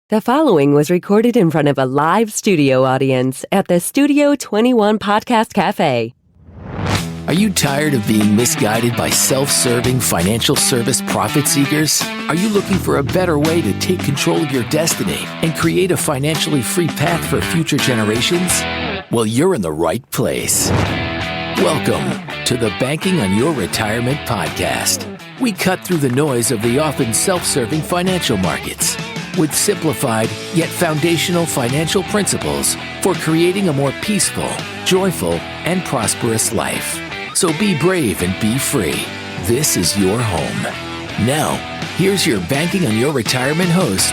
The following was recorded in front of a live studio audience at the Studio 21 Podcast Cafe. Are you tired of being misguided by self-serving financial service profit seekers? Are you looking for a better way to take control of your destiny and create a financially free path for future generations? Well, you're in the right place. Welcome to the Banking on Your Retirement podcast. We cut through the noise of the often self-serving financial markets with simplified yet foundational financial principles for creating a more peaceful, joyful, and prosperous life. So be brave and be free. This is your home. Now, here's your Banking on Your Retirement host,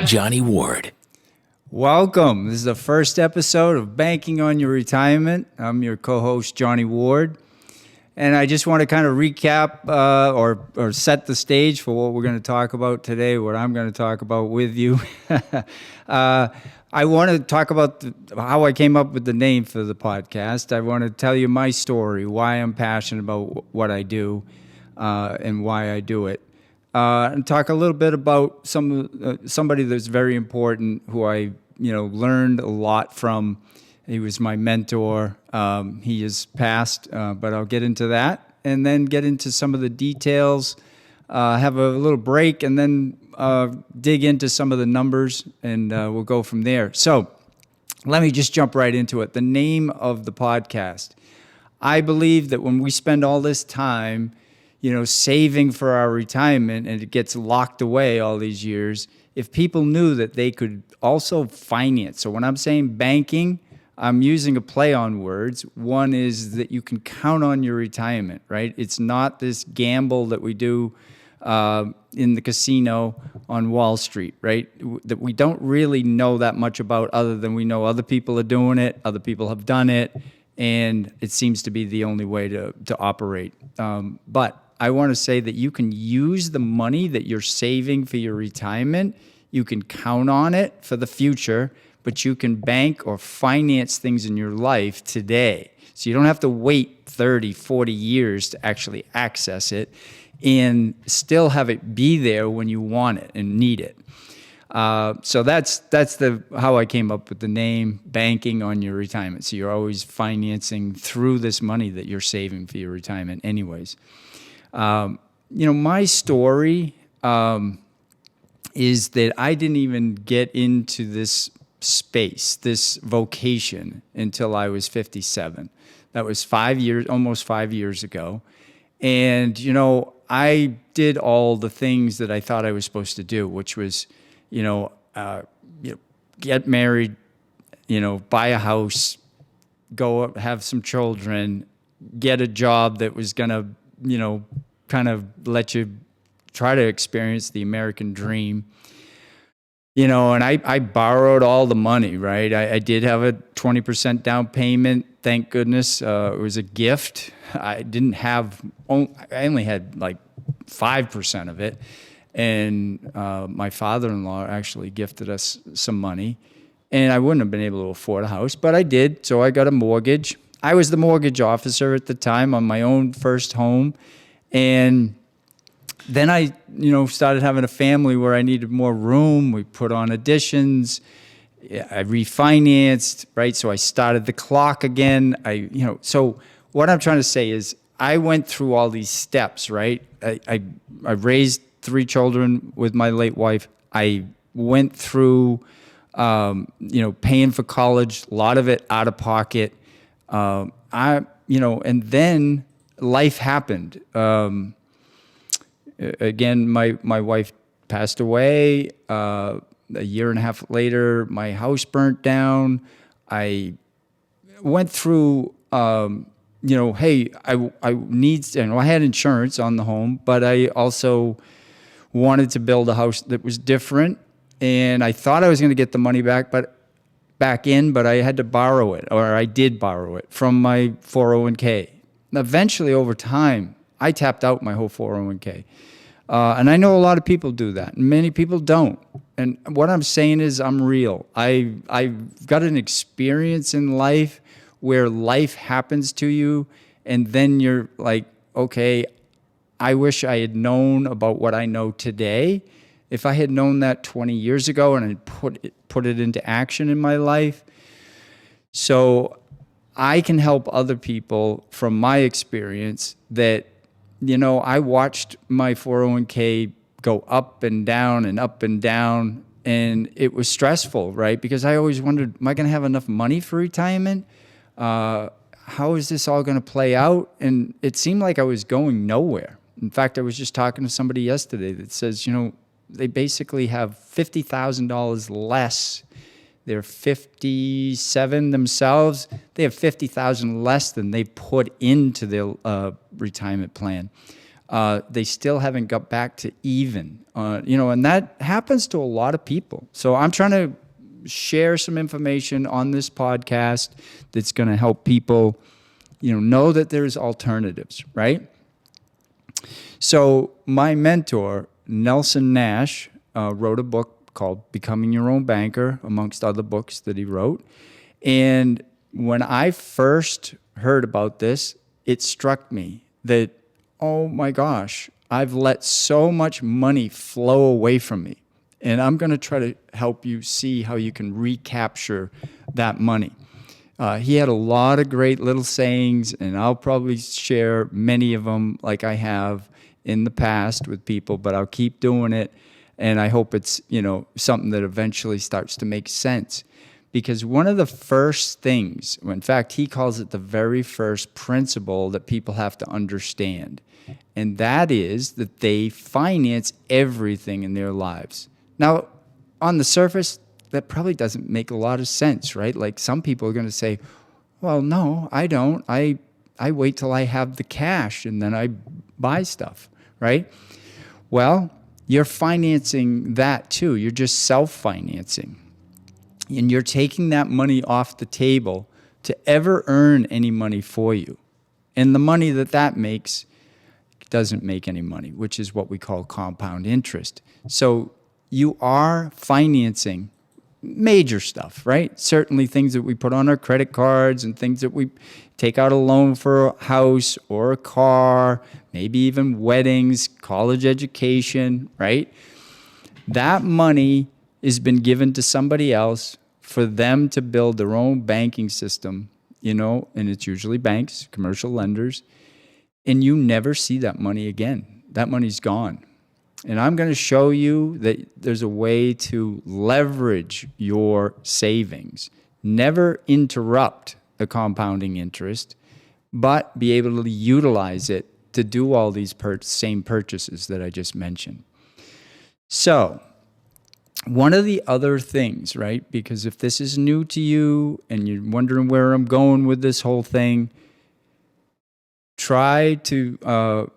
Johnny Ward. Welcome. This is the first episode of Banking on Your Retirement. I'm your co-host, Johnny Ward. And I just want to kind of recap or set the stage for what we're going to talk about today, what I'm going to talk about with you. I want to talk about how I came up with the name for the podcast. I want to tell you my story, why I'm passionate about what I do and why I do it. And talk a little bit about somebody that's very important who I learned a lot from. He was my mentor. He is passed, but I'll get into that and then get into some of the details, have a little break, and then dig into some of the numbers, and we'll go from there. So let me just jump right into it. The name of the podcast. I believe that when we spend all this time, saving for our retirement, and it gets locked away all these years, if people knew that they could also finance. So when I'm saying banking, I'm using a play on words. One is that you can count on your retirement, right? It's not this gamble that we do in the casino on Wall Street, right? That we don't really know that much about, other than we know other people are doing it, other people have done it, and it seems to be the only way to operate. But I want to say that you can use the money that you're saving for your retirement. You can count on it for the future, but you can bank or finance things in your life today. So you don't have to wait 30, 40 years to actually access it and still have it be there when you want it and need it. So that's how I came up with the name Banking on Your Retirement. So you're always financing through this money that you're saving for your retirement anyways. My story is that I didn't even get into this space, this vocation, until I was 57. That was almost 5 years ago. And, I did all the things that I thought I was supposed to do, which was, get married, buy a house, go up, have some children, get a job that was going to, kind of let you try to experience the American dream. And I borrowed all the money, right? I did have a 20% down payment. Thank goodness. It was a gift. I only had like 5% of it. And my father-in-law actually gifted us some money. And I wouldn't have been able to afford a house, but I did. So I got a mortgage. I was the mortgage officer at the time on my own first home. And then I, started having a family where I needed more room. We put on additions. I refinanced, right? So I started the clock again. So what I'm trying to say is I went through all these steps, right? I raised 3 children with my late wife. I went through, paying for college, a lot of it out of pocket. And then life happened. Again, my wife passed away. A year and a half later, my house burnt down. I went through, hey, I need, I had insurance on the home, but I also wanted to build a house that was different. And I thought I was going to get the money back in, but I had to borrow it, or I did borrow it from my 401k. Eventually, over time, I tapped out my whole 401k. And I know a lot of people do that. Many people don't. And what I'm saying is I'm real. I've got an experience in life where life happens to you, and then you're like, okay, I wish I had known about what I know today If I had known that 20 years ago and I put it into action in my life, so I can help other people from my experience that, I watched my 401k go up and down and up and down, and it was stressful, right? Because I always wondered, am I going to have enough money for retirement? How is this all going to play out? And it seemed like I was going nowhere. In fact, I was just talking to somebody yesterday that says, they basically have $50,000 less. They're 57 themselves. They have $50,000 less than they put into their retirement plan. They still haven't got back to even, and that happens to a lot of people. So I'm trying to share some information on this podcast that's going to help people, know that there's alternatives, right? So my mentor, Nelson Nash, wrote a book called Becoming Your Own Banker, amongst other books that he wrote. And when I first heard about this, it struck me that, oh my gosh, I've let so much money flow away from me. And I'm going to try to help you see how you can recapture that money. He had a lot of great little sayings, and I'll probably share many of them like I have in the past with people, but I'll keep doing it. And I hope it's, something that eventually starts to make sense. Because one of the first things, in fact, he calls it the very first principle that people have to understand, and that is that they finance everything in their lives. Now, on the surface, that probably doesn't make a lot of sense, right? Like some people are going to say, well, no, I don't. I wait till I have the cash and then I buy stuff, right? Well, you're financing that too. You're just self-financing. And you're taking that money off the table to ever earn any money for you. And the money that makes doesn't make any money, which is what we call compound interest. So you are financing major stuff, right? Certainly things that we put on our credit cards and things that we take out a loan for a house or a car, maybe even weddings, college education, right? That money has been given to somebody else for them to build their own banking system, and it's usually banks, commercial lenders, and you never see that money again. That money's gone. And I'm going to show you that there's a way to leverage your savings, never interrupt the compounding interest, but be able to utilize it to do all these same purchases that I just mentioned. So one of the other things, right, because if this is new to you and you're wondering where I'm going with this whole thing, try to,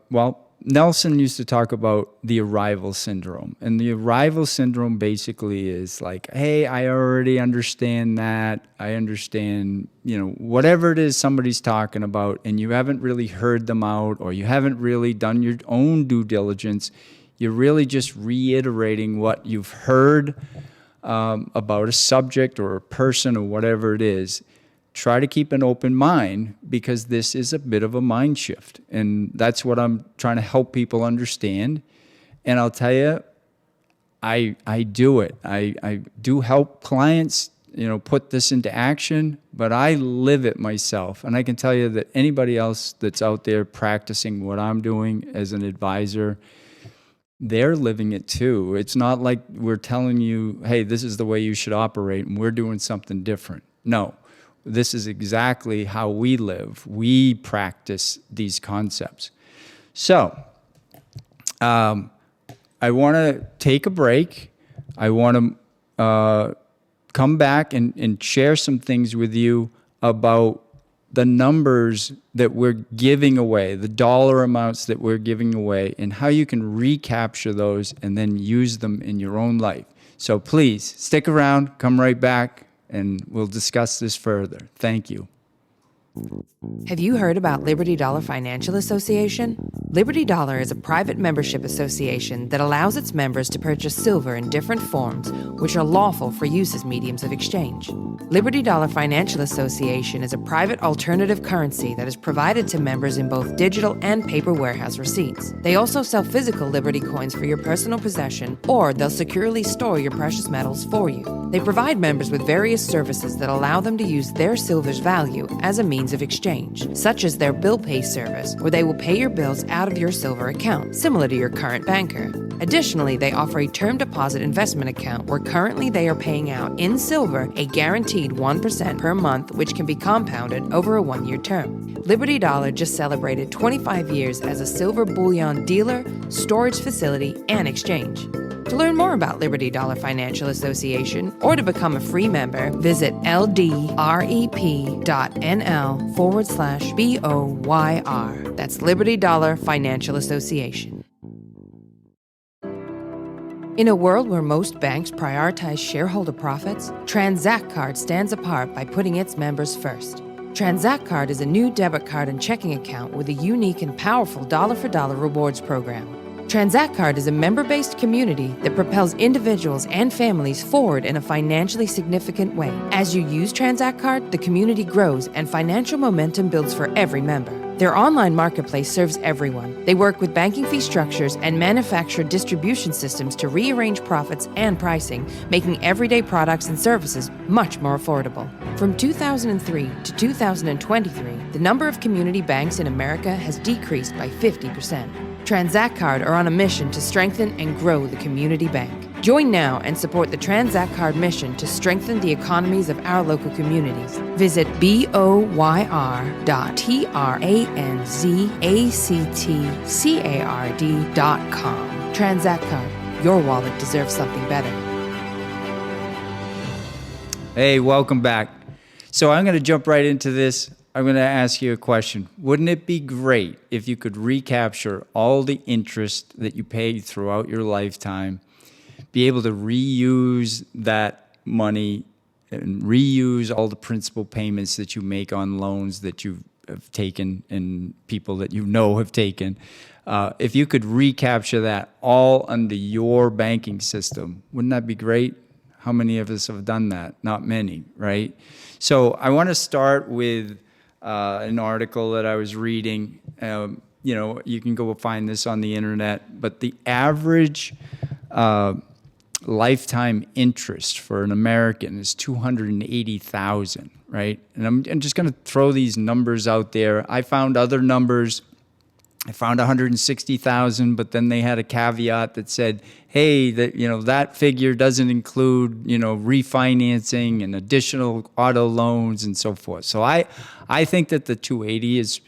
Nelson used to talk about the arrival syndrome. And the arrival syndrome basically is like, hey, I already understand that. I understand, whatever it is somebody's talking about, and you haven't really heard them out, or you haven't really done your own due diligence. You're really just reiterating what you've heard about a subject or a person or whatever it is. Try to keep an open mind, because this is a bit of a mind shift. And that's what I'm trying to help people understand. And I'll tell you, I do it. I do help clients, put this into action, but I live it myself. And I can tell you that anybody else that's out there practicing what I'm doing as an advisor, they're living it too. It's not like we're telling you, hey, this is the way you should operate and we're doing something different. No. This is exactly how we live. We practice these concepts. So I want to take a break. I want to come back and share some things with you about the numbers that we're giving away, the dollar amounts that we're giving away, and how you can recapture those and then use them in your own life. So please stick around, come right back, and we'll discuss this further. Thank you. Have you heard about Liberty Dollar Financial Association? Liberty Dollar is a private membership association that allows its members to purchase silver in different forms, which are lawful for use as mediums of exchange. Liberty Dollar Financial Association is a private alternative currency that is provided to members in both digital and paper warehouse receipts. They also sell physical Liberty coins for your personal possession, or they'll securely store your precious metals for you. They provide members with various services that allow them to use their silver's value as a means of exchange, such as their bill pay service, where they will pay your bills out of your silver account, similar to your current banker. Additionally, they offer a term deposit investment account where currently they are paying out in silver a guaranteed 1% per month, which can be compounded over a 1-year term. Liberty Dollar just celebrated 25 years as a silver bullion dealer, storage facility, and exchange. To learn more about Liberty Dollar Financial Association or to become a free member, visit ldrep.nl/BOYR. That's Liberty Dollar Financial Association. In a world where most banks prioritize shareholder profits, Transact Card stands apart by putting its members first. Transact Card is a new debit card and checking account with a unique and powerful dollar-for-dollar rewards program. Transact Card is a member-based community that propels individuals and families forward in a financially significant way. As you use Transact Card, the community grows and financial momentum builds for every member. Their online marketplace serves everyone. They work with banking fee structures and manufacture distribution systems to rearrange profits and pricing, making everyday products and services much more affordable. From 2003 to 2023, the number of community banks in America has decreased by 50%. Transact Card are on a mission to strengthen and grow the community bank. Join now and support the Transact Card mission to strengthen the economies of our local communities. Visit BOYR.TRANZACTCARD.com. Transact Card. Your wallet deserves something better. Hey, welcome back. So I'm going to jump right into this. I'm going to ask you a question. Wouldn't it be great if you could recapture all the interest that you paid throughout your lifetime, be able to reuse that money and reuse all the principal payments that you make on loans that you have taken and people that you know have taken? If you could recapture that all under your banking system, wouldn't that be great? How many of us have done that? Not many, right? So I want to start with an article that I was reading. You can go find this on the internet, but the average lifetime interest for an American is $280,000, right? And I'm just going to throw these numbers out there. I found other numbers. I found 160,000, but then they had a caveat that said, hey, that figure doesn't include, refinancing and additional auto loans and so forth. So I think that the 280 is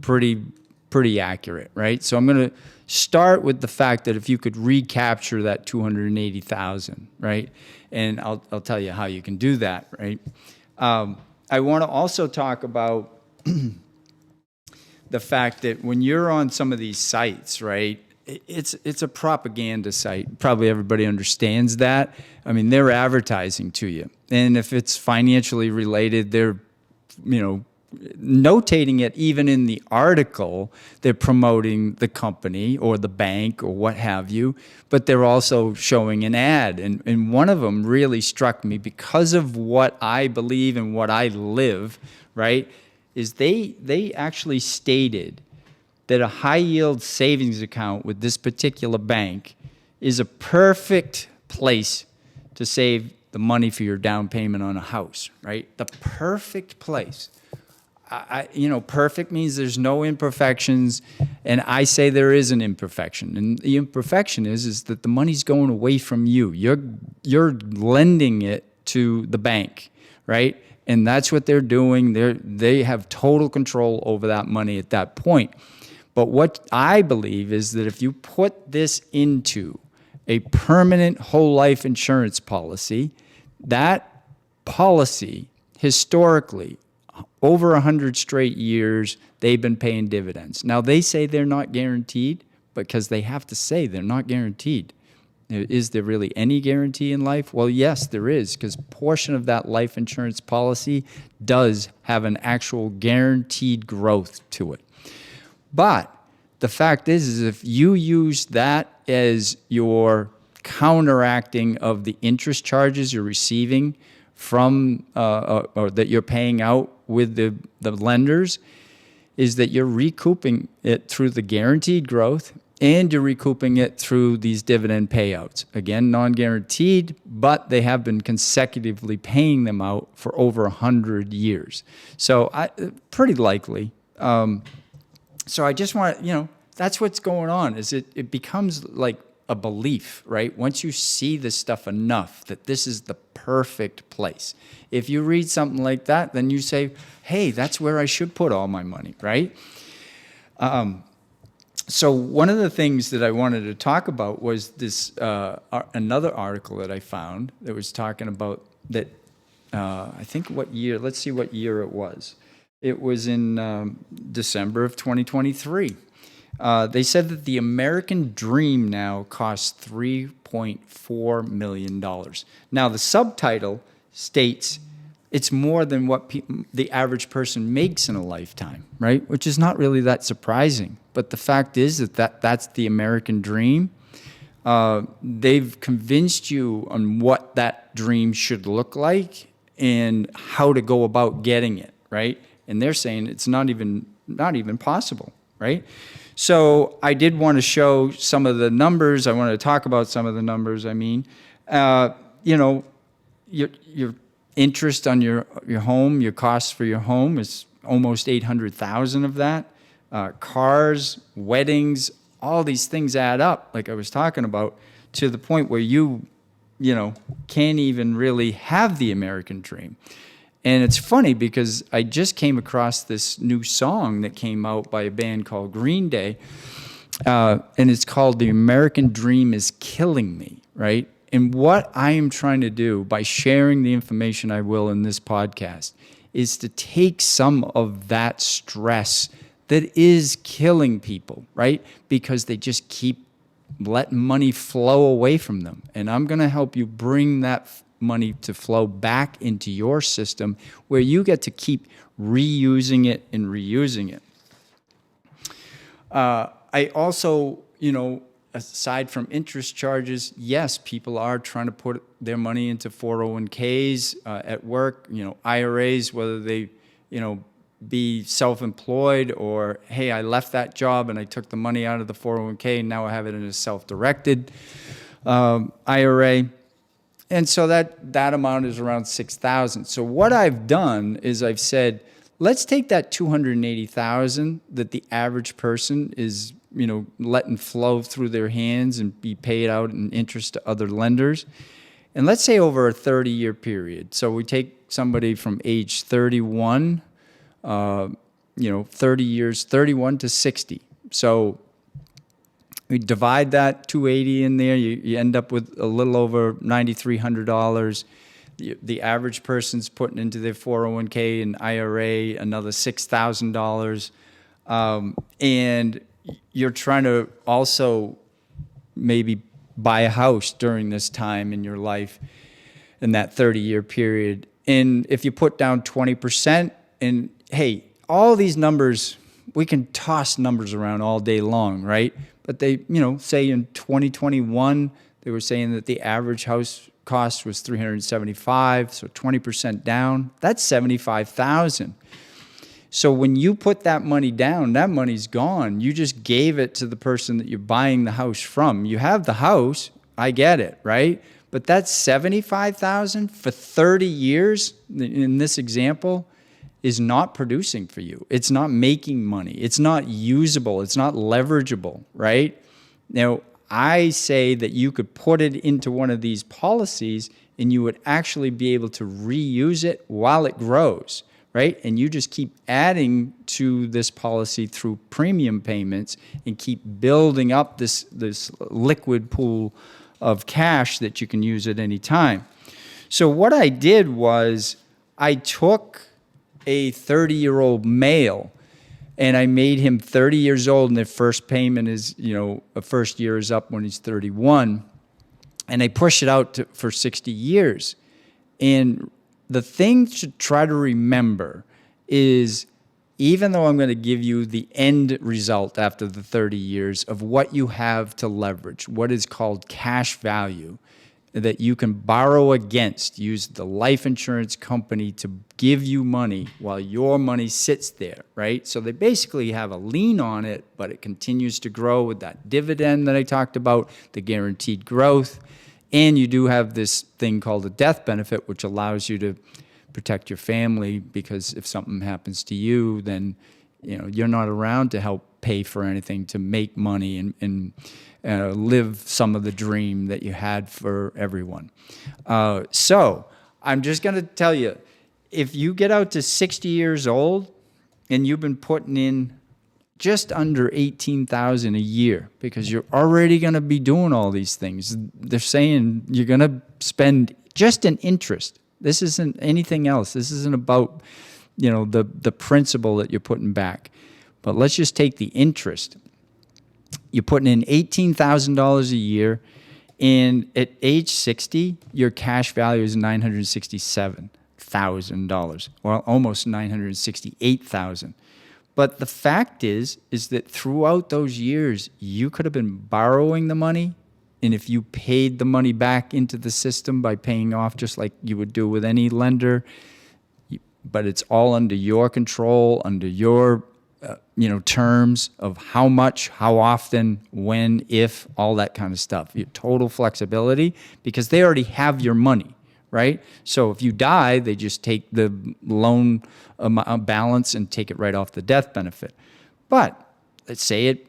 pretty accurate, right? So I'm going to start with the fact that if you could recapture that 280,000, right? And I'll tell you how you can do that, right? I want to also talk about the fact that when you're on some of these sites, right, it's a propaganda site. Probably everybody understands that. I mean, they're advertising to you. And if it's financially related, they're, notating it even in the article. They're promoting the company or the bank or what have you, but they're also showing an ad. And one of them really struck me because of what I believe and what I live, right, is they actually stated that a high-yield savings account with this particular bank is a perfect place to save the money for your down payment on a house, right? The perfect place. Perfect means there's no imperfections, and I say there is an imperfection. And the imperfection is that the money's going away from you. You're lending it to the bank, right? And that's what they're doing. They have total control over that money at that point. But what I believe is that if you put this into a permanent whole life insurance policy, that policy historically, over 100 straight years, they've been paying dividends. Now, they say they're not guaranteed because they have to say they're not guaranteed. Is there really any guarantee in life? Well, yes, there is, because portion of that life insurance policy does have an actual guaranteed growth to it. But the fact is if you use that as your counteracting of the interest charges you're receiving from or that you're paying out with the lenders, is that you're recouping it through the guaranteed growth and you're recouping it through these dividend payouts. Again, non-guaranteed, but they have been consecutively paying them out for over 100 years. So pretty likely. So I just want, that's what's going on, is it becomes like a belief, right? Once you see this stuff enough that this is the perfect place. If you read something like that, then you say, hey, that's where I should put all my money, right? So one of the things that I wanted to talk about was this another article that I found that was talking about that, I think what year, let's see what year it was. It was in December of 2023. They said that the American dream now costs $3.4 million. Now, the subtitle states it's more than what the average person makes in a lifetime, right? Which is not really that surprising. But the fact is that's the American dream. They've convinced you on what that dream should look like and how to go about getting it, right? And they're saying it's not even possible, right? So I did want to show some of the numbers. I want to talk about some of the numbers. I mean, your interest on your home, your costs for your home is almost $800,000 of that. Cars, weddings, all these things add up, like I was talking about, to the point where you can't even really have the American dream. And it's funny because I just came across this new song that came out by a band called Green Day, and it's called The American Dream is Killing Me, right? And what I am trying to do by sharing the information I will in this podcast is to take some of that stress that is killing people, right? Because they just keep letting money flow away from them. And I'm going to help you bring that money to flow back into your system where you get to keep reusing it and reusing it. I also, aside from interest charges, yes, people are trying to put their money into 401ks at work, IRAs, whether they, be self-employed or, hey, I left that job and I took the money out of the 401k and now I have it in a self-directed IRA. And so that amount is around $6,000. So what I've done is I've said, let's take that $280,000 that the average person is, letting flow through their hands and be paid out in interest to other lenders. And let's say over a 30-year period. So we take somebody from age 31, 30 years, 31 to 60. So we divide that 280 in there, you end up with a little over $9,300. The average person's putting into their 401k and IRA another $6,000. And you're trying to also maybe buy a house during this time in your life in that 30-year period. And if you put down 20%, and hey, all these numbers, we can toss numbers around all day long, right? But they, say in 2021, they were saying that the average house cost was $375,000, so 20% down, that's $75,000. So when you put that money down, that money's gone. You just gave it to the person that you're buying the house from. You have the house, I get it, right? But that's $75,000 for 30 years in this example is not producing for you. It's not making money. It's not usable. It's not leverageable, right? Now, I say that you could put it into one of these policies and you would actually be able to reuse it while it grows, right? And you just keep adding to this policy through premium payments and keep building up this liquid pool of cash that you can use at any time. So what I did was I took a 30-year-old male and I made him 30 years old and the first payment is, the first year is up when he's 31. and they push it out for 60 years. And the thing to try to remember is, even though I'm going to give you the end result after the 30 years of what you have to leverage, what is called cash value, that you can borrow against, use the life insurance company to give you money while your money sits there, right? So they basically have a lien on it, but it continues to grow with that dividend that I talked about, the guaranteed growth. And you do have this thing called a death benefit, which allows you to protect your family, because if something happens to you, then you're not around to help pay for anything, to make money and live some of the dream that you had for everyone. So I'm just going to tell you, if you get out to 60 years old and you've been putting in just under $18,000 a year, because you're already going to be doing all these things. They're saying you're going to spend just in interest. This isn't anything else. This isn't about, the principal that you're putting back. But let's just take the interest. You're putting in $18,000 a year, and at age 60, your cash value is $967,000, or almost $968,000. But the fact is that throughout those years, you could have been borrowing the money, and if you paid the money back into the system by paying off just like you would do with any lender, but it's all under your control, under your terms of how much, how often, when, if, all that kind of stuff. Your total flexibility, because they already have your money, right? So if you die, they just take the loan balance and take it right off the death benefit. But let's say age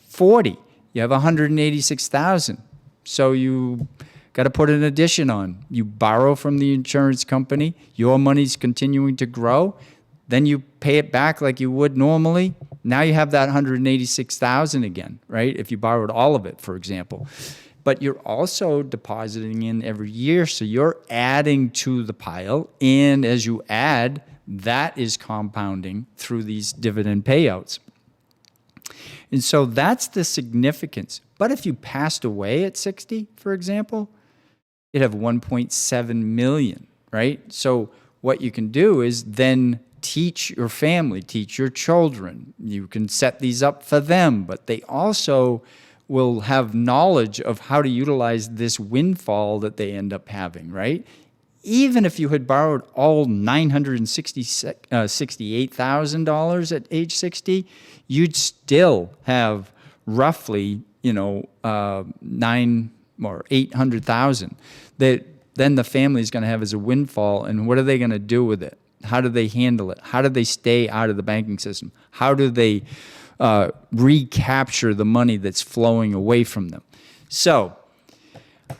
40, you have $186,000. So you got to put an addition on. You borrow from the insurance company, your money's continuing to grow, then you pay it back like you would normally. Now you have that $186,000 again, right? If you borrowed all of it, for example. But you're also depositing in every year, so you're adding to the pile, and as you add, that is compounding through these dividend payouts. And so that's the significance. But if you passed away at 60, for example, you'd have $1.7 million, right? So what you can do is then teach your family, teach your children. You can set these up for them, but they also will have knowledge of how to utilize this windfall that they end up having, right? Even if you had borrowed all $968,000 at age 60, you'd still have roughly, $900,000 or $800,000 that then the family is going to have as a windfall. And what are they going to do with it? How do they handle it? How do they stay out of the banking system? How do they recapture the money that's flowing away from them? So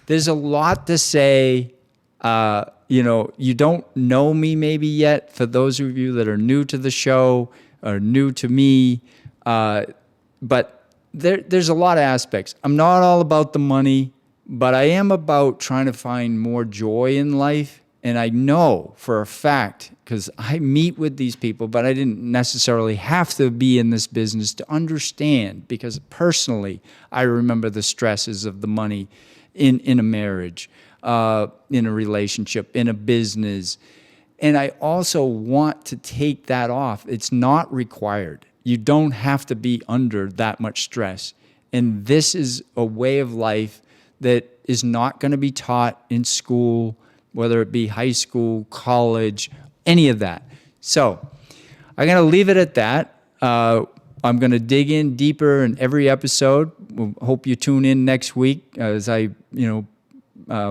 there's a lot to say. You don't know me maybe yet. For those of you that are new to the show or new to me, but there's a lot of aspects. I'm not all about the money, but I am about trying to find more joy in life. And I know for a fact, because I meet with these people, but I didn't necessarily have to be in this business to understand, because personally, I remember the stresses of the money in a marriage, in a relationship, in a business. And I also want to take that off. It's not required. You don't have to be under that much stress. And this is a way of life that is not going to be taught in school, whether it be high school, college, any of that. So I'm going to leave it at that. I'm going to dig in deeper in every episode. Hope you tune in next week as I,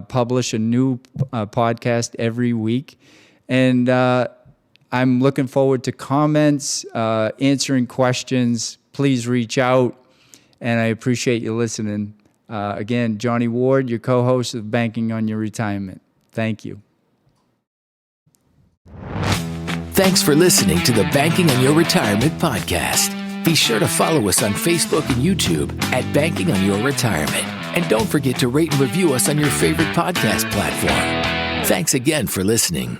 publish a new podcast every week. And I'm looking forward to comments, answering questions. Please reach out, and I appreciate you listening. Again, Johnny Ward, your co-host of Banking on Your Retirement. Thank you. Thanks for listening to the Banking on Your Retirement podcast. Be sure to follow us on Facebook and YouTube at Banking on Your Retirement. And don't forget to rate and review us on your favorite podcast platform. Thanks again for listening.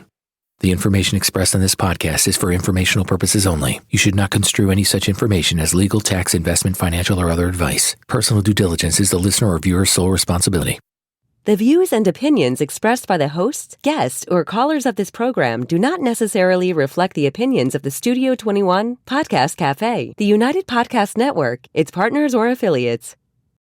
The information expressed on this podcast is for informational purposes only. You should not construe any such information as legal, tax, investment, financial, or other advice. Personal due diligence is the listener or viewer's sole responsibility. The views and opinions expressed by the hosts, guests, or callers of this program do not necessarily reflect the opinions of the Studio 21 Podcast Cafe, the United Podcast Network, its partners, or affiliates.